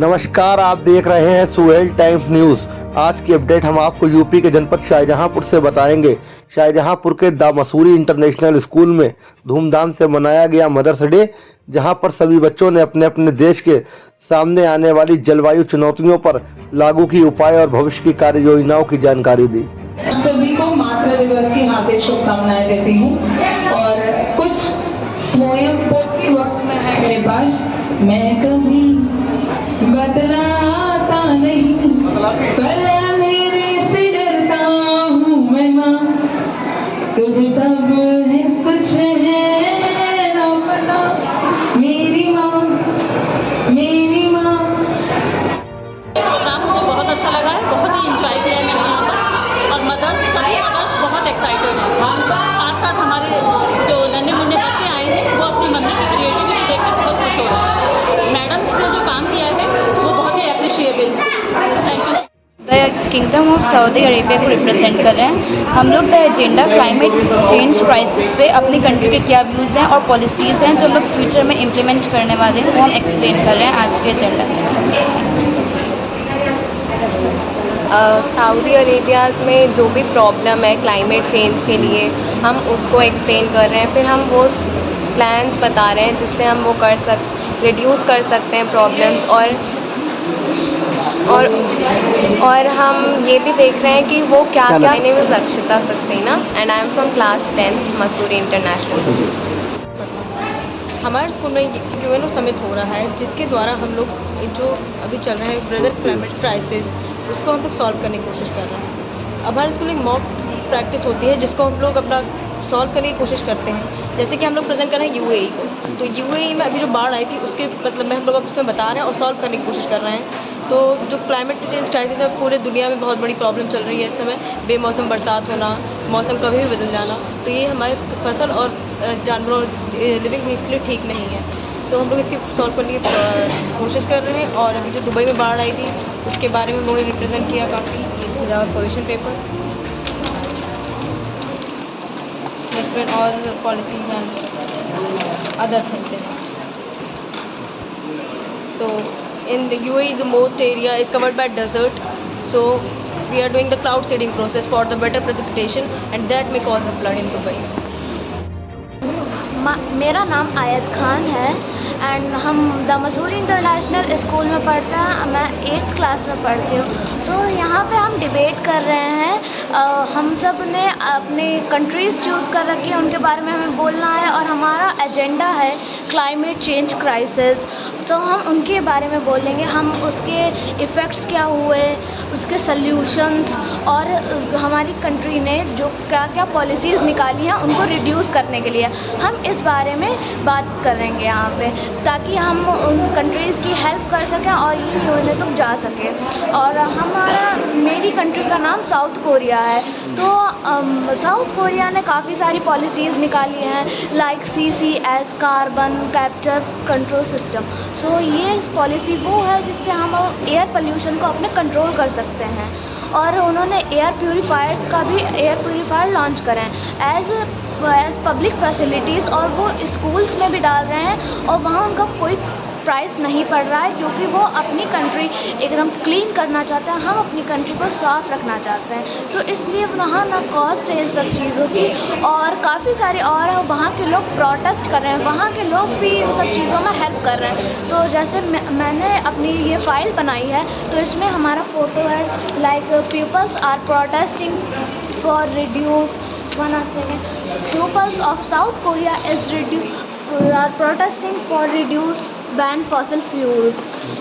नमस्कार, आप देख रहे हैं सुहेल टाइम्स न्यूज। आज की अपडेट हम आपको यूपी के जनपद शाहजहांपुर से बताएंगे। शाहजहांपुर के द मसूरी इंटरनेशनल स्कूल में धूमधाम से मनाया गया मदर्स डे, जहां पर सभी बच्चों ने अपने अपने देश के सामने आने वाली जलवायु चुनौतियों पर लागू की उपाय और भविष्य की कार्य योजनाओं की जानकारी दी। सभी को मातृ दिवस की हार्दिक शुभकामनाएं देती हूँ और कुछ पोएम वक्त में है मेरे पास। मैं कभी बदलाता नहीं पर अंधेरे से डरता हूँ मैं माँ, तुझे सब है कुछ है ना पता, मेरी माँ मेरी माँ। प्रोग्राम मुझे बहुत अच्छा लगा है, बहुत ही इंजॉय किया है मैंने यहाँ पर और सभी मदर्स बहुत एक्साइटेड हैं। साथ साथ हमारे जो नन्हे मुन्ने बच्चे आए हैं वो अपनी मम्मी की क्रिएटिविटी देख के बहुत खुश हो रहे हैं। मैडम्स ने जो काम किया है वो बहुत ही अप्रिशिएबल है। Thank you. The kingdom of Saudi Arabia को रिप्रेजेंट कर रहे हैं हम लोग। The agenda climate change crisis पे अपनी कंट्री के क्या व्यूज़ हैं और पॉलिसीज़ हैं जो लोग फ्यूचर में इम्प्लीमेंट करने वाले हैं, वो हम एक्सप्लेन कर रहे हैं आज के एजेंडा में। सऊदी अरेबिया में जो भी प्रॉब्लम है क्लाइमेट चेंज के लिए, हम उसको एक्सप्लेन कर रहे हैं। फिर हम वो प्लान्स बता रहे हैं जिससे हम वो रिड्यूस कर सकते हैं प्रॉब्लम्स। और हम ये भी देख रहे हैं कि वो क्या क्या। My name is Akshita Saxena and I am from class 10 Mussoorie international school. हमारे स्कूल में यूएनओ समिट हो रहा है, जिसके द्वारा हम लोग जो अभी चल रहे हैं ब्रदर क्लाइमेट क्राइसिस, उसको हम लोग सॉल्व करने की कोशिश कर रहे हैं। अब हमारे स्कूल में मॉक प्रैक्टिस होती है जिसको हम लोग अपना सॉल्व करने की कोशिश करते हैं। जैसे कि हम लोग प्रेजेंट कर रहे हैं यूएई को, तो यूएई में अभी जो बाढ़ आई थी उसके मतलब में हम लोग उसमें बता रहे हैं और सॉल्व करने की कोशिश कर रहे हैं। तो जो क्लाइमेट चेंज क्राइसिस है पूरे दुनिया में बहुत बड़ी प्रॉब्लम चल रही है इस समय। बेमौसम बरसात होना, मौसम कभी भी बदल जाना, तो ये हमारे फसल और जानवरों लिविंग बींग्स के लिए ठीक नहीं है। सो हम लोग इसकी सॉल्व करने की कोशिश कर रहे हैं। और अभी जो दुबई में बाढ़ आई थी उसके बारे में हम लोगों ने रिप्रेजेंट किया काफ़ी position paper, explain all the policies and other things in it. So in the UAE the most area is covered by desert, so we are doing the cloud seeding process for the better precipitation and that may cause a flood in Dubai. मेरा नाम आयत खान है and हम the Mussoorie international school में पढ़ते हैं। मैं 8th class में पढ़ती हूँ। सो यहाँ पे हम डिबेट कर रहे हैं। हम सब ने अपनी कंट्रीज़ चूज़ कर रखी है, उनके बारे में हमें बोलना है और हमारा एजेंडा है क्लाइमेट चेंज क्राइसिस। तो हम उनके बारे में बोलेंगे, हम उसके इफ़ेक्ट्स क्या हुए, उसके सल्यूशंस और हमारी कंट्री ने जो क्या क्या पॉलिसीज़ निकाली हैं उनको रिड्यूस करने के लिए हम इस बारे में बात करेंगे यहाँ पे, ताकि हम उन कंट्रीज़ की हेल्प कर सकें और ये यूएनओ तक जा सके। और मेरी कंट्री का नाम साउथ कोरिया है। तो साउथ कोरिया ने काफ़ी सारी पॉलिसीज़ निकाली हैं like CCS carbon capture control system. So ये पॉलिसी वो है जिससे हम एयर पोल्यूशन को अपने कंट्रोल कर सकते हैं। और उन्होंने एयर प्यूरीफायर लॉन्च करें एज पब्लिक फैसिलिटीज़, और वो स्कूल्स में भी डाल रहे हैं और वहाँ उनका कोई प्राइस नहीं पड़ रहा है क्योंकि वो अपनी कंट्री एकदम क्लीन करना चाहते हैं। हम अपनी कंट्री को साफ़ रखना चाहते हैं, तो इसलिए वहाँ ना कॉस्ट है इन सब चीज़ों की और काफ़ी सारे और वहाँ के लोग प्रोटेस्ट कर रहे हैं, वहाँ के लोग भी इन सब चीज़ों में हेल्प कर रहे हैं। तो जैसे मैंने अपनी ये फाइल बनाई है तो इसमें हमारा फ़ोटो है like peoples are protesting for reduce pupils of South Korea are protesting for reduced ban fossil fuels.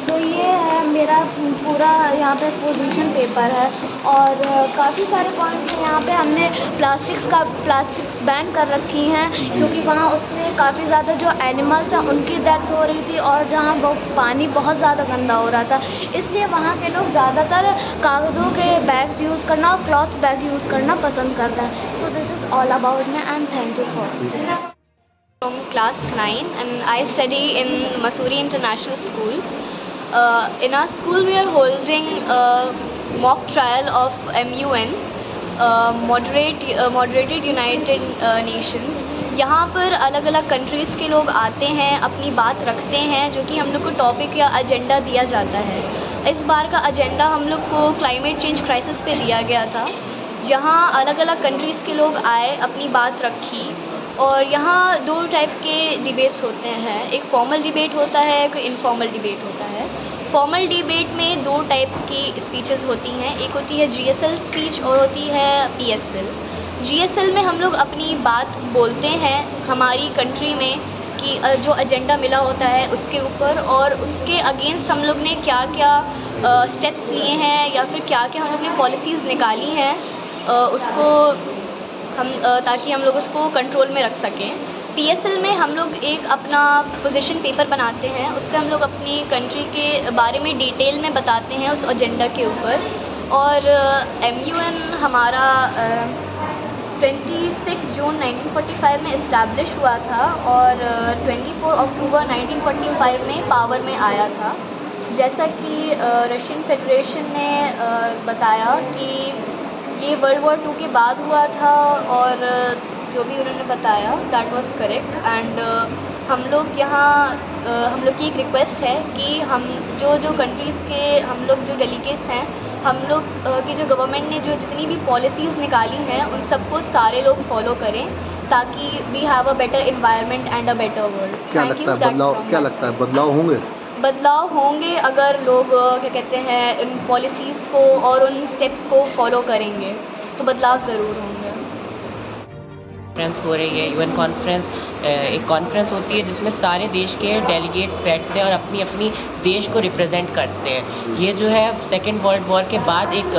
So ये है मेरा पूरा यहाँ पे पोजीशन पेपर है और काफ़ी सारे पॉइंट्स हैं। यहाँ पे हमने प्लास्टिक्स बैन कर रखी हैं क्योंकि वहाँ उससे काफ़ी ज़्यादा जो एनिमल्स हैं उनकी डेथ हो रही थी और जहाँ वो पानी बहुत ज़्यादा गंदा हो रहा था, इसलिए वहाँ के लोग ज़्यादातर कागज़ों के बैग्स यूज़ करना और क्लॉथ बैग यूज़ करना पसंद करते हैं। So this is all about me and thank you for. From class 9 and I study in Masury International School. In our school we are holding a mock trial of MUN moderated United Nations. यहाँ पर अलग अलग countries के लोग आते हैं, अपनी बात रखते हैं, जो कि हम लोग को टॉपिक या एजेंडा दिया जाता है। इस बार का एजेंडा हम लोग को क्लाइमेट चेंज क्राइसिस पे दिया गया था। यहाँ अलग अलग कंट्रीज़ के लोग आए, अपनी बात रखी, और यहाँ 2 टाइप के डिबेट्स होते हैं। एक फॉर्मल डिबेट होता है, एक इनफॉर्मल डिबेट होता है। फॉर्मल डिबेट में 2 टाइप की स्पीचेस होती हैं, एक होती है GSL स्पीच और होती है PSL। GSL में हम लोग अपनी बात बोलते हैं हमारी कंट्री में कि जो एजेंडा मिला होता है उसके ऊपर, और उसके अगेंस्ट हम लोग ने क्या क्या स्टेप्स लिए हैं या फिर क्या क्या हम लोग ने पॉलिसीज़ निकाली हैं उसको हम ताकि हम लोग उसको कंट्रोल में रख सकें। PSL में हम लोग एक अपना पोजीशन पेपर बनाते हैं, उस पर हम लोग अपनी कंट्री के बारे में डिटेल में बताते हैं उस एजेंडा के ऊपर। और MUN हमारा 26 जून 1945 में इस्टेब्लिश हुआ था और 24 अक्टूबर 1945 में पावर में आया था। जैसा कि रशियन फेडरेशन ने बताया कि ये वर्ल्ड वॉर 2 के बाद हुआ था, और जो भी उन्होंने बताया दैट वाज करेक्ट। एंड हम लोग यहाँ हम लोग की एक रिक्वेस्ट है कि हम जो कंट्रीज़ के हम लोग जो डेलीगेट्स हैं, हम लोग की जो गवर्नमेंट ने जो जितनी भी पॉलिसीज़ निकाली हैं उन सबको सारे लोग फॉलो करें, ताकि we have a better environment and a better world. क्या लगता है बदलाव होंगे? बदलाव होंगे अगर लोग क्या कहते हैं उन पॉलिसीज़ को और उन स्टेप्स को फॉलो करेंगे, तो बदलाव ज़रूर होंगे। कॉन्फ्रेंस हो रही है, UN कॉन्फ्रेंस एक कॉन्फ्रेंस होती है जिसमें सारे देश के डेलीगेट्स बैठते हैं और अपनी अपनी देश को रिप्रेजेंट करते हैं। ये जो है 2nd वर्ल्ड वॉर के बाद एक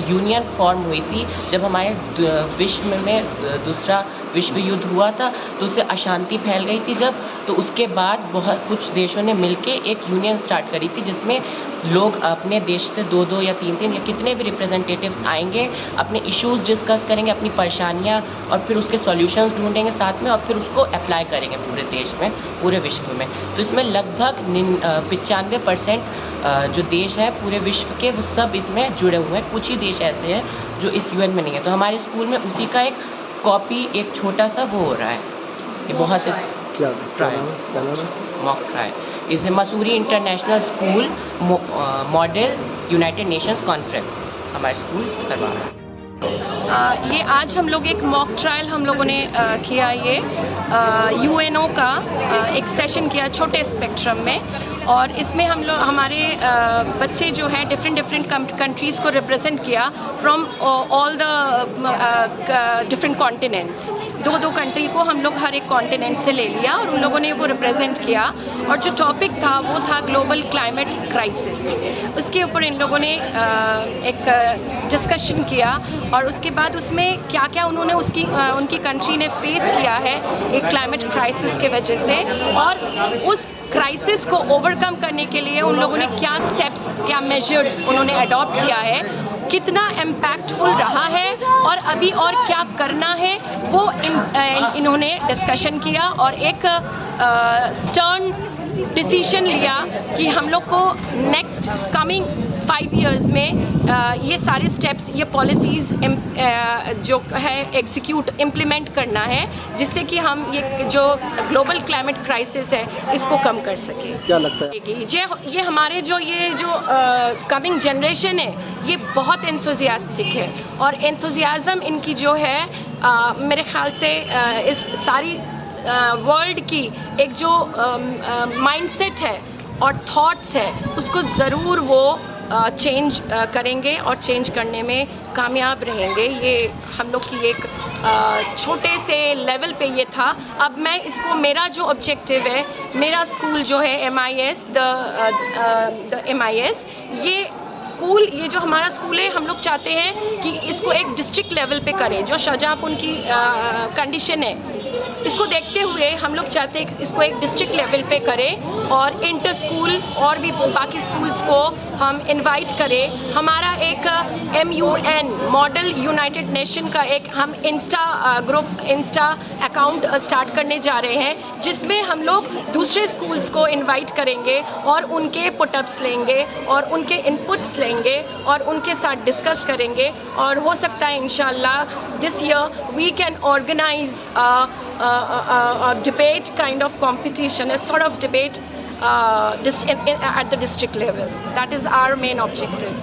यूनियन फॉर्म हुई थी। जब हमारे विश्व में दूसरा विश्व युद्ध हुआ था तो उससे अशांति फैल गई थी जब, तो उसके बाद बहुत कुछ देशों ने मिलके एक यूनियन स्टार्ट करी थी जिसमें लोग अपने देश से 2-2 या 3-3 या कितने भी रिप्रेजेंटेटिव्स आएंगे, अपने इश्यूज़ डिस्कस करेंगे, अपनी परेशानियां, और फिर उसके सॉल्यूशंस ढूंढेंगे साथ में, और फिर उसको अप्लाई करेंगे पूरे देश में, पूरे विश्व में। तो इसमें लगभग 95% जो देश हैं पूरे विश्व के, वो सब इसमें जुड़े हुए हैं। कुछ ही देश ऐसे हैं जो इस UN में नहीं है। तो हमारे स्कूल में उसी का एक कॉपी, एक छोटा सा वो हो रहा है। ये बहुत से ट्रायल, मॉक ट्रायल, इसे Mussoorie international school model United Nations conference हमारे स्कूल करवा रहा है। ये आज हम लोग एक मॉक ट्रायल हम लोगों ने किया। ये UNO का एक सेशन किया छोटे स्पेक्ट्रम में, और इसमें हम लोग हमारे बच्चे जो हैं डिफरेंट कंट्रीज़ को रिप्रेजेंट किया from all the different continents. 2 country को हम लोग हर एक कॉन्टिनेंट से ले लिया और उन लोगों ने वो रिप्रेजेंट किया। और जो टॉपिक था वो था ग्लोबल क्लाइमेट क्राइसिस। उसके ऊपर इन लोगों ने एक डिस्कशन किया, और उसके बाद उसमें क्या क्या उन्होंने उनकी कंट्री ने फेस किया है एक क्लाइमेट क्राइसिस के वजह से, और उस क्राइसिस को ओवरकम करने के लिए उन लोगों ने क्या स्टेप्स, क्या मेजर्स उन्होंने अडॉप्ट किया है, कितना इम्पैक्टफुल रहा है, और अभी और क्या करना है, वो इन्होंने डिस्कशन किया और एक स्टर्न डिसीजन लिया कि हम लोग को नेक्स्ट कमिंग 5 इयर्स में ये सारे स्टेप्स, ये पॉलिसीज़ जो है एग्जीक्यूट इम्प्लीमेंट करना है, जिससे कि हम ये जो ग्लोबल क्लाइमेट क्राइसिस है इसको कम कर सकें। क्या लगता है ये हमारे जो कमिंग जनरेशन है ये बहुत एंथुसियास्टिक है, और एंथुसियाज़म इनकी जो है मेरे ख्याल से इस सारी वर्ल्ड की एक जो माइंडसेट है और थॉट्स है उसको ज़रूर वो चेंज करेंगे और चेंज करने में कामयाब रहेंगे। ये हम लोग की एक छोटे से लेवल पे ये था। अब मैं इसको, मेरा जो ऑब्जेक्टिव है, मेरा स्कूल जो है MIS द MIS, ये स्कूल, ये जो हमारा स्कूल है, हम लोग चाहते हैं कि इसको एक डिस्ट्रिक्ट लेवल पे करें। जो शाहजहाँपुर की कंडीशन है इसको देखते हुए हम लोग चाहते हैं इसको एक डिस्ट्रिक्ट लेवल पे करें और इंटर स्कूल और भी बाकी स्कूल्स को हम इनवाइट करें। हमारा एक MUN मॉडल यूनाइटेड नेशन का एक हम इंस्टा अकाउंट स्टार्ट करने जा रहे हैं, जिसमें हम लोग दूसरे स्कूल्स को इनवाइट करेंगे और उनके पुटअप्स लेंगे और उनके इनपुट्स लेंगे और उनके साथ डिस्कस करेंगे। और हो सकता है इंशाल्लाह this year we can organise debate kind of competition, a sort of debate at the district level. That is our main objective.